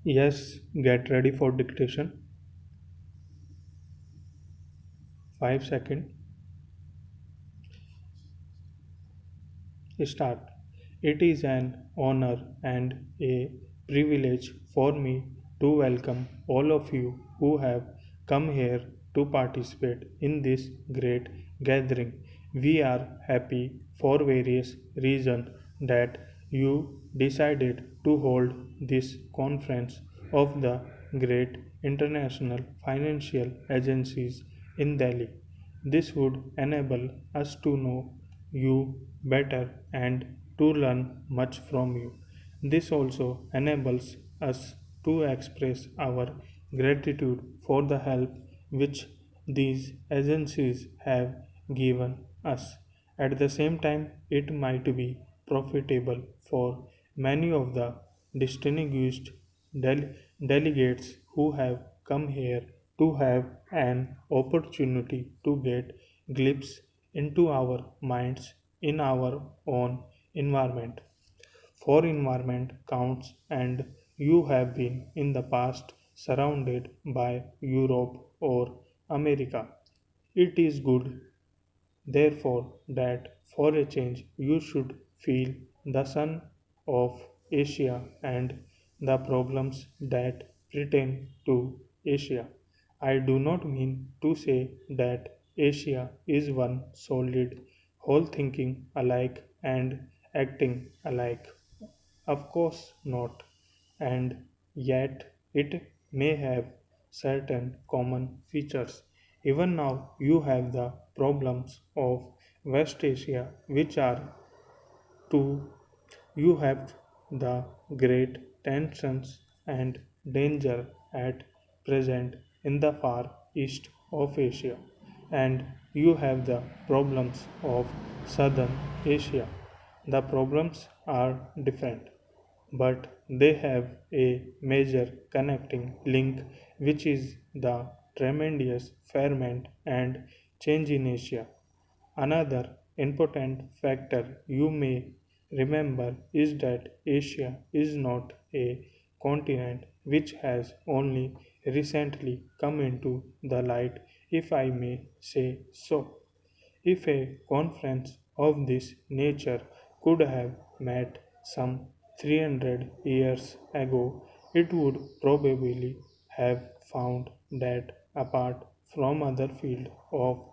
Yes, get ready for dictation. 5 seconds. Start. It is an honor and a privilege for me to welcome all of you who have come here to participate in this great gathering. We are happy for various reasons that you decided to hold this conference of the great international financial agencies in Delhi. This would enable us to know you better and to learn much from you. This also enables us to express our gratitude for the help which these agencies have given us. At the same time, it might be profitable for many of the distinguished del- delegates who have come here to have an opportunity to get glimpse into our minds in our own environment. For environment counts, and you have been in the past surrounded by Europe or America. It is good, therefore, that for a change you should feel the sun of Asia and the problems that pertain to Asia. I do not mean to say that Asia is one solid whole, thinking alike and acting alike. Of course not, and yet it may have certain common features. Even now, you have the problems of West Asia, which are two. You have the great tensions and danger at present in the far east of Asia, and you have the problems of southern Asia. The problems are different, but they have a major connecting link, which is the tremendous ferment and change in Asia. Another important factor you may remember is that Asia is not a continent which has only recently come into the light, if I may say so. If a conference of this nature could have met some 300 years ago, it would probably have found that apart from other fields of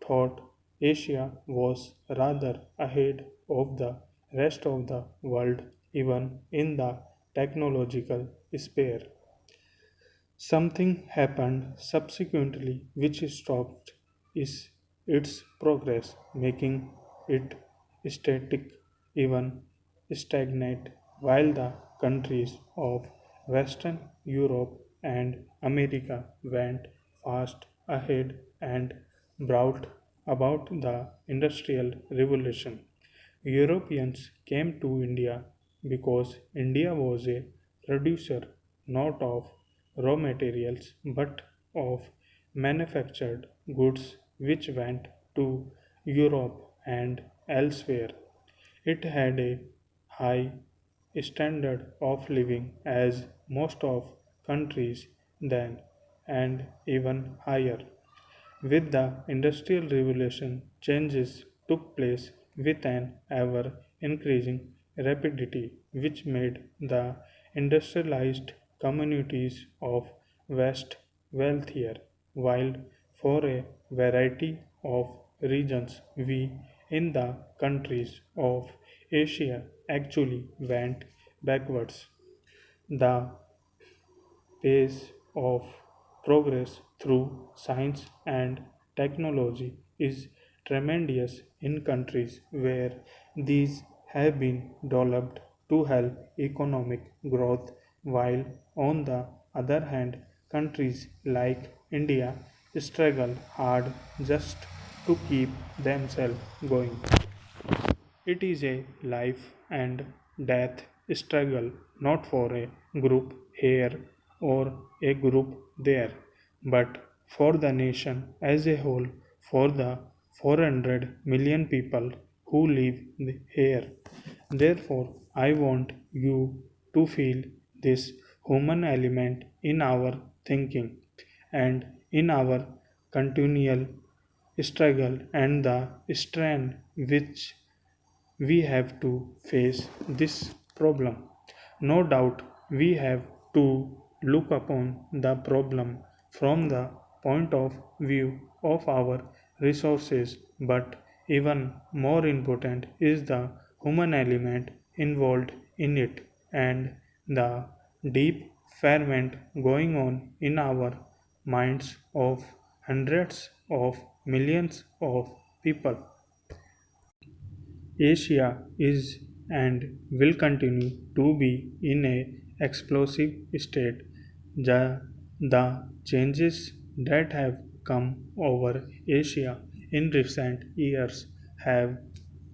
thought, Asia was rather ahead of the rest of the world, even in the technological sphere. Something happened subsequently which stopped is its progress, making it static, even stagnant, while the countries of Western Europe and America went fast ahead and brought about the Industrial Revolution. Europeans came to India because India was a producer not of raw materials but of manufactured goods which went to Europe and elsewhere. It had a high standard of living as most of countries then, and even higher. With the Industrial Revolution, changes took place with an ever increasing rapidity, which made the industrialized communities of West wealthier, while for a variety of reasons we in the countries of Asia actually went backwards. The pace of progress through science and technology is tremendous in countries where these have been developed to help economic growth, while on the other hand, countries like India struggle hard just to keep themselves going. It is a life and death struggle, not for a group here or a group there, but for the nation as a whole, for the 400 million people who live here. Therefore, I want you to feel this human element in our thinking and in our continual struggle and the strain which we have to face this problem. No doubt we have to look upon the problem from the point of view of our resources, but even more important is the human element involved in it and the deep ferment going on in our minds of hundreds of millions of people. Asia is and will continue to be in a explosive state. The changes that have come over Asia in recent years have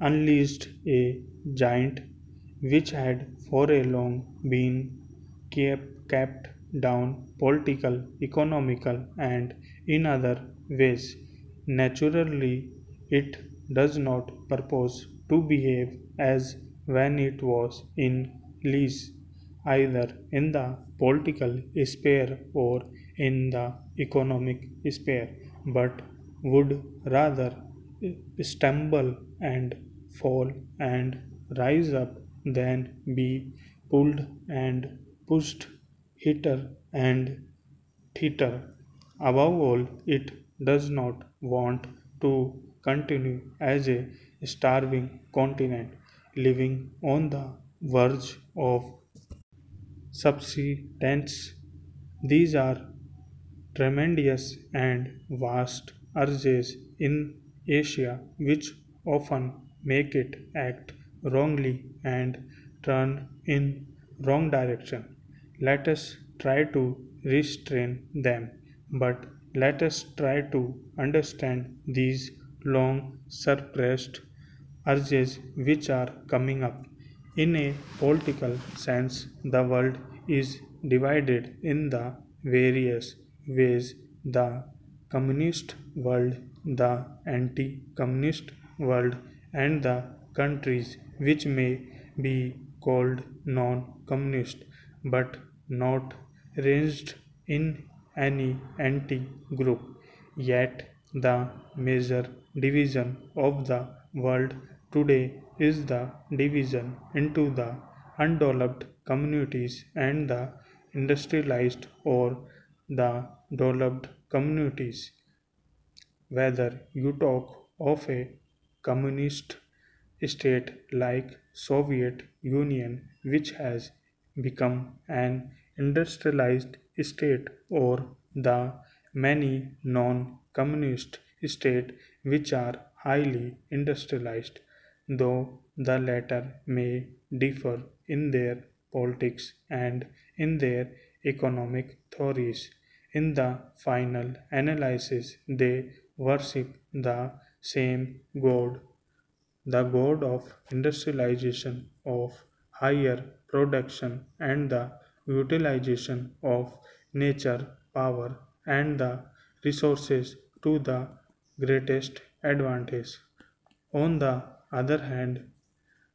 unleashed a giant which had for a long been kept down political, economical, and in other ways. Naturally, it does not purpose to behave as when it was in lease, either in the political sphere or in the economic sphere, but would rather stumble and fall and rise up than be pulled and pushed hither and thither. Above all, it does not want to continue as a starving continent living on the verge of subsistence. These are tremendous and vast urges in Asia which often make it act wrongly and turn in wrong direction. Let us try to restrain them, but let us try to understand these long suppressed urges which are coming up. In a political sense, the world is divided in the various ways the communist world, the anti communist world, and the countries which may be called non communist but not ranged in any anti group. Yet, the major division of the world today is the division into the undeveloped communities and the industrialized or the developed communities. Whether you talk of a communist state like Soviet Union which has become an industrialized state or the many non-communist states which are highly industrialized, though the latter may differ in their politics and in their economic theories. In the final analysis, they worship the same God, the God of industrialization, of higher production, and the utilization of nature power and the resources to the greatest advantage. On the other hand,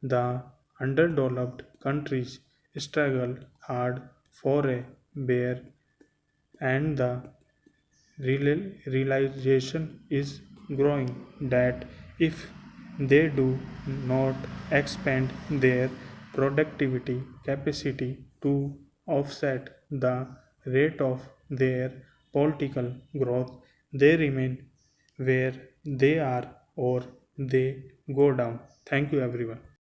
the underdeveloped countries struggle hard for a bare, and the realization is growing that if they do not expand their productivity capacity to offset the rate of their political growth, they remain where they are or they go down. Thank you, everyone.